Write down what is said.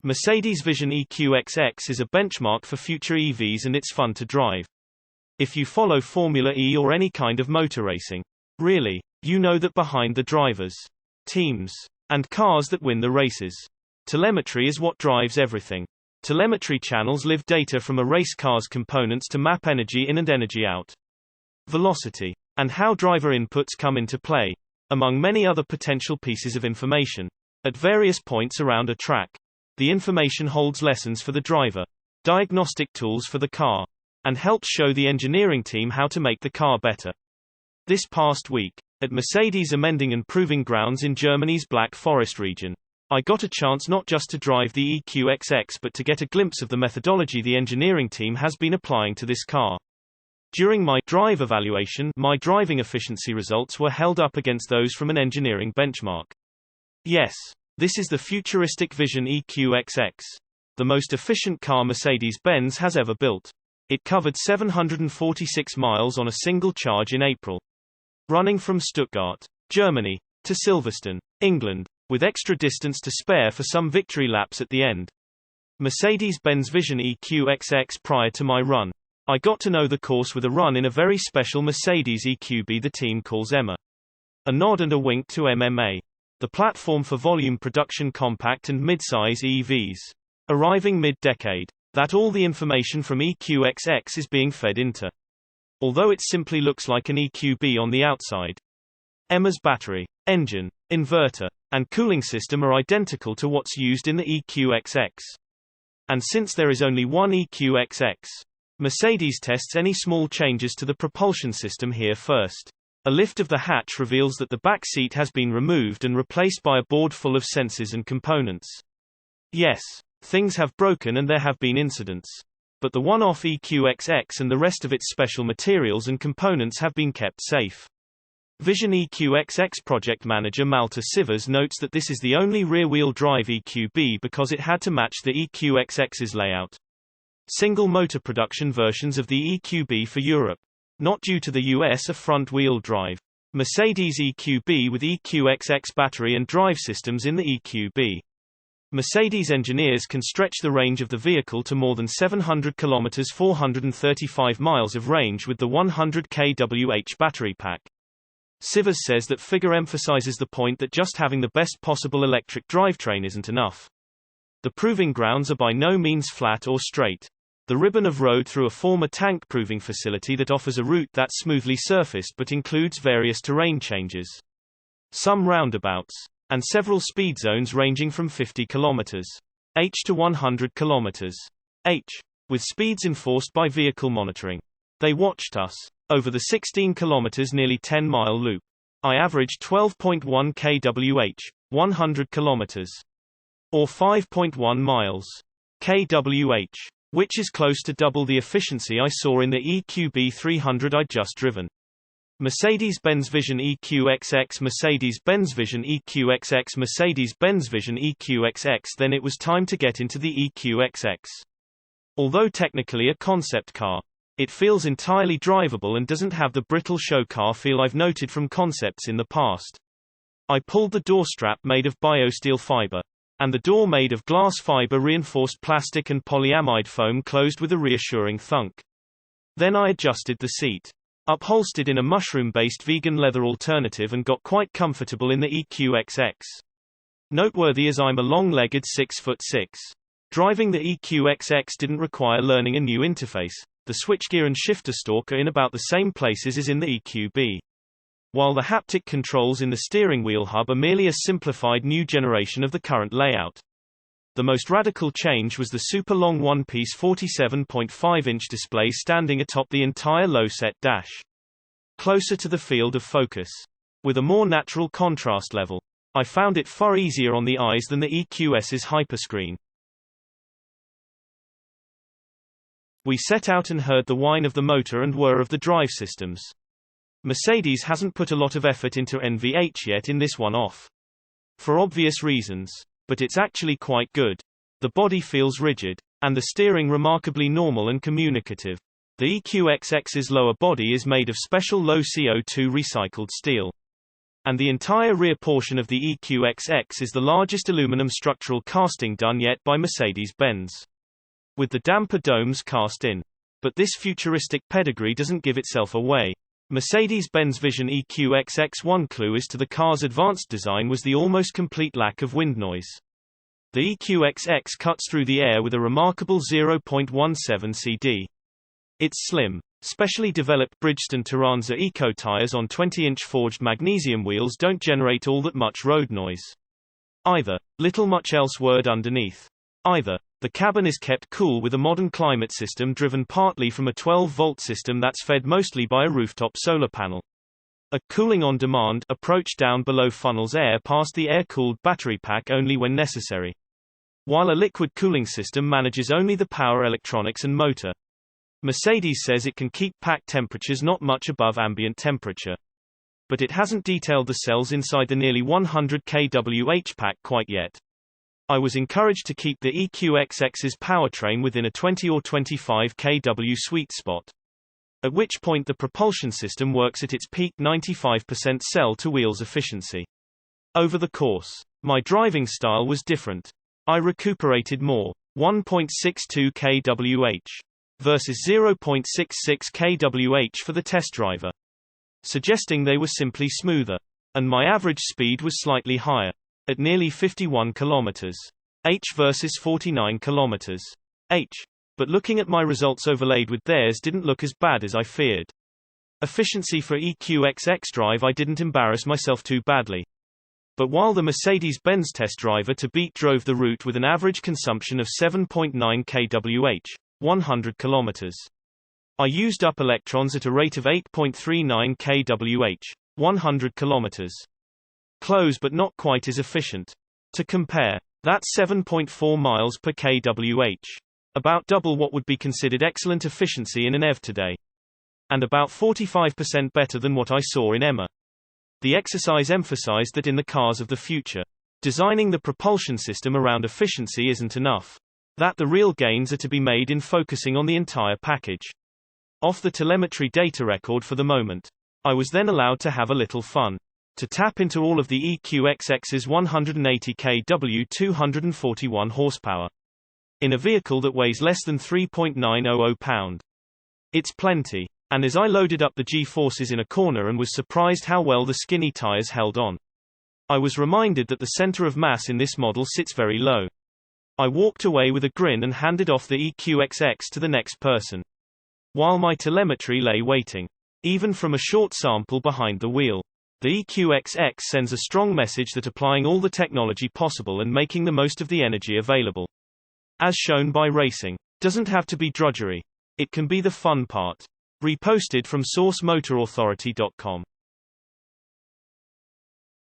Mercedes Vision EQXX is a benchmark for future EVs and it's fun to drive. If you follow Formula E or any kind of motor racing, really, you know that behind the drivers, teams, and cars that win the races, telemetry is what drives everything. Telemetry channels live data from a race car's components to map energy in and energy out, velocity, and how driver inputs come into play, among many other potential pieces of information. At various points around a track, the information holds lessons for the driver, diagnostic tools for the car, and helps show the engineering team how to make the car better. This past week, at Mercedes Amending and Proving Grounds in Germany's Black Forest region, I got a chance not just to drive the EQXX but to get a glimpse of the methodology the engineering team has been applying to this car. During my drive evaluation, my driving efficiency results were held up against those from an engineering benchmark. Yes, this is the futuristic Vision EQXX, the most efficient car Mercedes-Benz has ever built. It covered 746 miles on a single charge in April, running from Stuttgart, Germany, to Silverstone, England, with extra distance to spare for some victory laps at the end. Mercedes-Benz Vision EQXX. Prior to my run, I got to know the course with a run in a very special Mercedes EQB the team calls Emma. A nod and a wink to MMA, the platform for volume production compact and mid-size EVs, arriving mid-decade, that all the information from EQXX is being fed into. Although it simply looks like an EQB on the outside, Emma's battery, engine, inverter, and cooling system are identical to what's used in the EQXX. And since there is only one EQXX, Mercedes tests any small changes to the propulsion system here first. A lift of the hatch reveals that the back seat has been removed and replaced by a board full of sensors and components. Yes, things have broken and there have been incidents. But the one-off EQXX and the rest of its special materials and components have been kept safe. Vision EQXX project manager Malte Sivers notes that this is the only rear-wheel drive EQB because it had to match the EQXX's layout. Single motor production versions of the EQB for Europe. Not due to the US a front-wheel drive. Mercedes EQB with EQXX battery and drive systems in the EQB. Mercedes engineers can stretch the range of the vehicle to more than 700 km 435 miles of range with the 100 kWh battery pack. Sivers says that figure emphasizes the point that just having the best possible electric drivetrain isn't enough. The proving grounds are by no means flat or straight. The ribbon of road through a former tank proving facility that offers a route that's smoothly surfaced but includes various terrain changes, some roundabouts, and several speed zones ranging from 50 km h to 100 km h, with speeds enforced by vehicle monitoring. They watched us. Over the 16 km nearly 10-mile loop, I averaged 12.1 kWh, 100 km, or 5.1 miles kWh, which is close to double the efficiency I saw in the EQB 300 I'd just driven. Mercedes-Benz Vision EQXX Mercedes-Benz Vision EQXX Mercedes-Benz Vision EQXX. Then it was time to get into the EQXX. Although technically a concept car, it feels entirely drivable and doesn't have the brittle show car feel I've noted from concepts in the past. I pulled the door strap made of biosteel fiber, and the door made of glass fiber reinforced plastic and polyamide foam closed with a reassuring thunk. Then I adjusted the seat, upholstered in a mushroom-based vegan leather alternative, and got quite comfortable in the EQXX. Noteworthy as I'm a long-legged 6'6". Driving the EQXX didn't require learning a new interface. The switchgear and shifter stalk are in about the same places as in the EQB. While the haptic controls in the steering wheel hub are merely a simplified new generation of the current layout. The most radical change was the super long one-piece 47.5-inch display standing atop the entire low-set dash, closer to the field of focus, with a more natural contrast level. I found it far easier on the eyes than the EQS's hyperscreen. We set out and heard the whine of the motor and whir of the drive systems. Mercedes hasn't put a lot of effort into NVH yet in this one-off, for obvious reasons, but it's actually quite good. The body feels rigid, and the steering remarkably normal and communicative. The EQXX's lower body is made of special low CO2 recycled steel. And the entire rear portion of the EQXX is the largest aluminum structural casting done yet by Mercedes-Benz, with the damper domes cast in. But this futuristic pedigree doesn't give itself away. Mercedes-Benz Vision EQXX. One clue is to the car's advanced design was the almost complete lack of wind noise. The EQXX cuts through the air with a remarkable 0.17 CD. Its slim, specially developed Bridgestone Turanza Eco tires on 20-inch forged magnesium wheels don't generate all that much road noise. Either. Little much else word underneath. Either. The cabin is kept cool with a modern climate system driven partly from a 12-volt system that's fed mostly by a rooftop solar panel. A cooling on demand approach down below funnels air past the air-cooled battery pack only when necessary, while a liquid cooling system manages only the power electronics and motor. Mercedes says it can keep pack temperatures not much above ambient temperature. But it hasn't detailed the cells inside the nearly 100 kWh pack quite yet. I was encouraged to keep the EQXX's powertrain within a 20 or 25 kW sweet spot, at which point the propulsion system works at its peak 95% cell-to-wheels efficiency. Over the course, my driving style was different. I recuperated more, 1.62 kWh, versus 0.66 kWh for the test driver, suggesting they were simply smoother. And my average speed was slightly higher, at nearly 51 km h versus 49 km h. But looking at my results overlaid with theirs didn't look as bad as I feared. Efficiency for EQXX drive, I didn't embarrass myself too badly. But while the Mercedes-Benz test driver to beat drove the route with an average consumption of 7.9 kWh, 100 km, I used up electrons at a rate of 8.39 kWh, 100 km. Close but not quite as efficient. To compare, that's 7.4 miles per kWh. About double what would be considered excellent efficiency in an EV today. And about 45% better than what I saw in EMA. The exercise emphasized that in the cars of the future, designing the propulsion system around efficiency isn't enough. That the real gains are to be made in focusing on the entire package. Off the telemetry data record for the moment, I was then allowed to have a little fun. To tap into all of the EQXX's 180 kW 241 horsepower. In a vehicle that weighs less than 3.900 pound. It's plenty. And as I loaded up the G-forces in a corner and was surprised how well the skinny tires held on, I was reminded that the center of mass in this model sits very low. I walked away with a grin and handed off the EQXX to the next person, while my telemetry lay waiting. Even from a short sample behind the wheel, the EQXX sends a strong message that applying all the technology possible and making the most of the energy available, as shown by racing, doesn't have to be drudgery. It can be the fun part. Reposted from sourcemotorauthority.com.